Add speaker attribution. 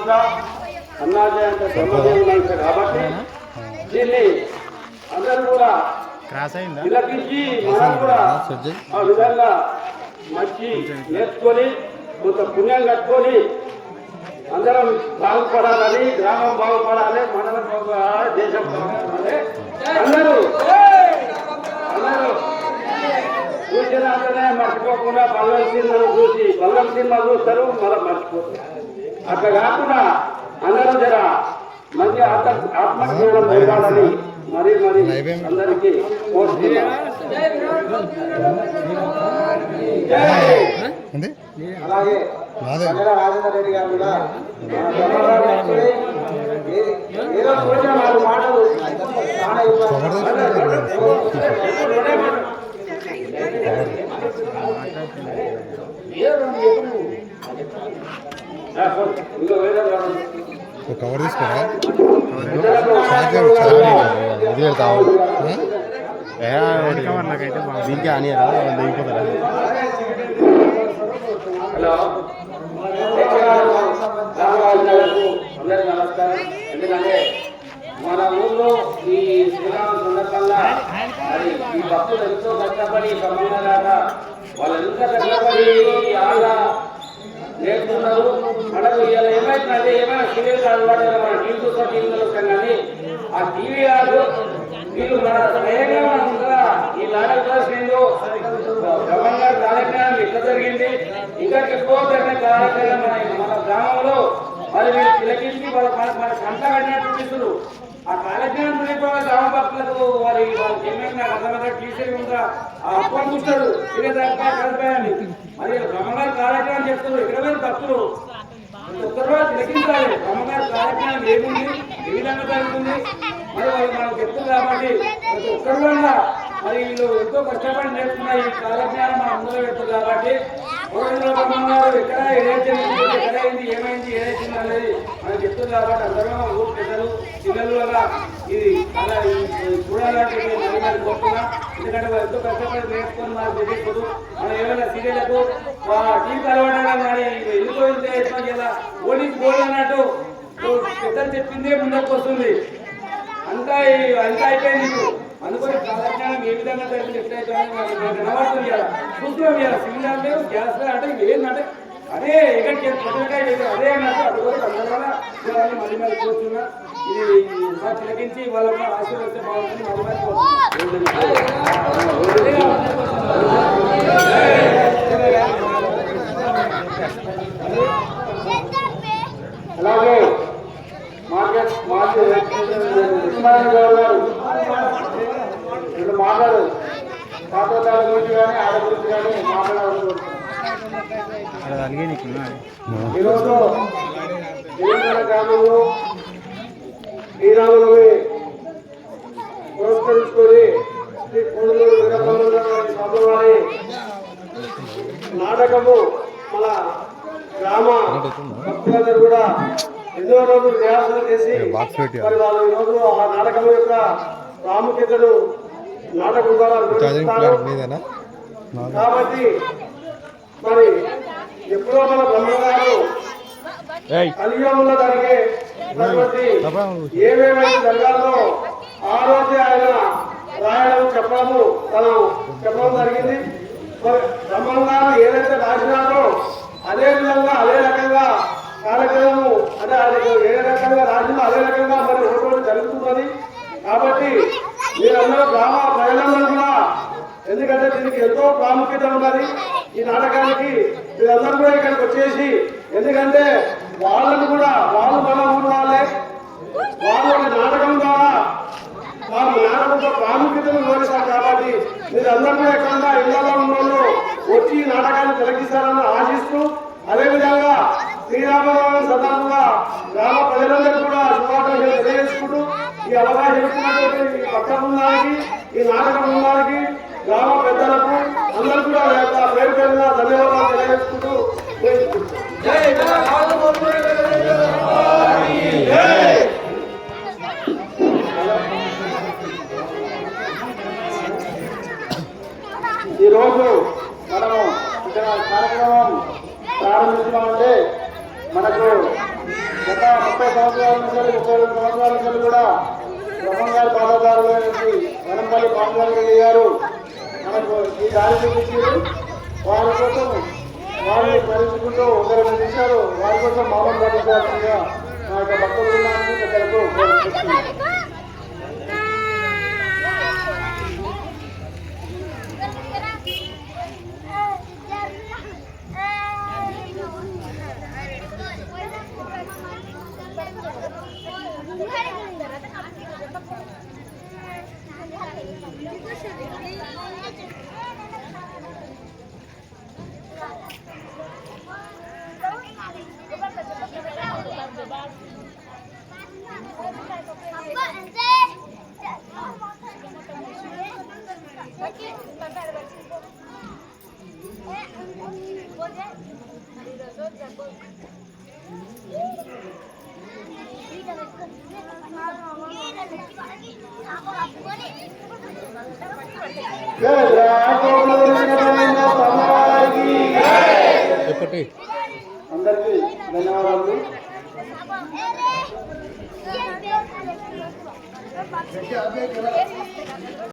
Speaker 1: జన్మాంశ అన్నాజయంత బ్రహ్మదేవులంశ కాబట్టి దీన్ని అందరూ కూడా తిలకించి మనం కూడా ఆ విధంగా మంచి నేర్చుకొని కొంత పుణ్యం కట్టుకొని అందరం బాగుపడాలని, గ్రామం బాగుపడాలి, మండలం బాగుపడాలి, దేశం బాగుపడాలి. అందరూ చూసినంతనే మర్చిపోకుండా బల్లం సినిమాను చూసి బల్లం సినిమా చూస్తారు, మళ్ళీ మర్చిపోతారు. అట్లా కాకుండా అందరూ జర మంచి ఆత్మజ్ఞానం పెరగాలని మరి అందరికీ కోరుతున్నాను. అలాగే రాజేంద్ర రెడ్డి గారు కూడా ఏదో చూసిన 4 మాటలు
Speaker 2: కవర్ తీసుకోరా దీనికి అని దిగిపోతారా.
Speaker 1: హలో అందరికీ నమస్కారం. ఎందుకంటే మన ఊళ్ళో ఈ శ్రీరామ సందర్భంగా మరి ఈ భక్తులు ఎంతో కష్టపడి సంబంధాలుగా వాళ్ళు ఎంత కష్టపడి ఆగా నేర్చుకున్నారు. మనకు ఇలా ఏమైతుందంటే ఏమైనా సీరియల్ అలవాటు మన టీవీ చూస్తే టీవీలో వస్తాం కానీ ఆ టీవీ కాదు వీళ్ళు మన స్వయంగా మనం ఉందా ఈ నాటక ప్రదర్శనలో క్రమంగా కార్యక్రమం ఎట్లా జరిగింది ఇంకా ఎక్కువ జరిగిన కార్యక్రమం మన గ్రామంలో మరి వీళ్ళు తిలకించి మన కంట కట్టినట్టు చూపిస్తారు. ఆ కార్యక్రమం చూపిపోయిన గ్రామ భక్తులకు వాళ్ళకి ఏమైనా అర్థమైనా టీచర్ ఉందా ఆ అప్పని చూస్తారు కలిపాయని మరి బ్రహ్మగారు కార్యక్రమం చేస్తారు. ఇక్కడ భక్తులు ఒక్కరు తిలకించాలి బ్రహ్మగారు కార్యక్రమం ఏముంది ఏ విధంగా జరుగుతుంది మరి వాళ్ళు మనకు చెప్తుంది కాబట్టి ప్రతి ఒక్కరు వల్ల మరి వీళ్ళు ఎంతో కష్టపడి నేర్చుకున్న ఈ కాలజ్ఞానం మన ముందులో పెడుతుంది కాబట్టి బ్రహ్మగారు ఎక్కడ ఎక్కడైంది ఏమైంది ఏదైతుంది అనేది మనకు చెప్తుంది కాబట్టి అందరూ ఊరు పెద్దలు పిల్లలు వల్ల ఇది చాలా చూడాలంటే మరి కోరుతున్నా. ఎందుకంటే వాళ్ళు ఎంతో కష్టపడి నేర్చుకొని మనకు తెలియదు. మనం ఏమైనా సీరియల్లకు టీవీ అలవాటు కానీ వెళ్ళిపోయింది ఇలా ఓడికి పోలు అన్నట్టు పెద్దలు చెప్పిందే ముందరకు వస్తుంది. అంతా అయిపోయింది. అందుకని కాలజ్ఞానం ఏ విధంగా జరిగింది ఎట్లయితే కనబడుతుంది కదా చూస్తున్నాం ఇలా సిలిండర్ లేవు గ్యాస్ అంటే ఏంటంటే అదే ఎక్కడికి అదే అన్నట్టు అందుకోసం అందరూ మళ్ళీ మళ్ళీ కూర్చున్నా ఇది తిలకించి వాళ్ళ ఆశీర్వదిస్తే బాగుంటుంది. అలాగే మాట్లాడు పాత్రల గురించి కానీ ఆడ గురించి కానీ మాట్లాడాలి. ఈరోజు తెలంగాణ గ్రామంలో శ్రీరాములని పురస్కరించుకొని శ్రీ పూడలూరు వీరబ్రహ్మవారి నాటకము మన గ్రామ భక్తులందరూ కూడా ఎన్నో రోజులు రిహార్సల్ చేసి మరి వాళ్ళు ఈరోజు ఆ నాటకం యొక్క ప్రాముఖ్యతను నాటకం ద్వారా కాబట్టి మరి ఎప్పుడో మన బ్రహ్మగారు కలియుగంలో జరిగే ఏమేమైతే జరగాలో ఆ రోజే ఆయన రాయడం చెప్పడం జరిగింది. మరి బ్రహ్మగారు ఏదైతే రాసినారో అదే విధంగా అదే రకంగా కార్యక్రమము అంటే ఆయన ఏ రకంగా రాసిందో అదే రకంగా మరి ఒకటి జరుగుతున్నది. కాబట్టి మీరందరూ గ్రామ ప్రజలందరూ కూడా ఎందుకంటే దీనికి ఎంతో ప్రాముఖ్యత ఉన్నది ఈ నాటకానికి. మీరందరూ కూడా ఇక్కడికి వచ్చేసి ఎందుకంటే వాళ్ళను కూడా వాళ్ళు మన ఊరు వాళ్ళే వాళ్ళు ఒక నాటకం ద్వారా వాళ్ళు నాటకంతో ప్రాముఖ్యతను వివరిస్తారు. కాబట్టి మీరందరూ కూడా ఎక్కడన్నా ఇళ్లలో ఉన్న వచ్చి ఈ నాటకాన్ని తిలకిస్తారని ఆశిస్తూ అదేవిధంగా శ్రీరామనవమి సందర్భంగా గ్రామ ప్రజలందరూ కూడా శుభాకాంక్షలు తెలియజేసుకుంటూ ఈ అవకాశం ఇచ్చినటువంటి ఈ పక్క బృందానికి ఈ నాటక బృందానికి గ్రామ పెద్దలకు అందరూ కూడా పేరు పేరుగా ధన్యవాదాలు తెలియజేసుకుంటూ ఈరోజు మనము ఇక్కడ కార్యక్రమం ప్రారంభిస్తున్నామంటే మనకు
Speaker 3: గత 30 సంవత్సరాల నుంచి 32 సంవత్సరాల నుంచి కూడా బ్రహ్మం గారి పాదదారులైనటువంటి వనంపల్లి పాండురంగ రెడ్డి గారు మనకు ఈ దారి చూపించారు. వారి కోసం వారిని స్మరించుకుంటూ ఒకరు తీశారు. వారి కోసం మౌనం పాటించాల్సిందిగా మా యొక్క భక్తుల బృందానికి పెద్దలకు కోరుతున్నాను. అందరికీ ధన్యవాదాలు.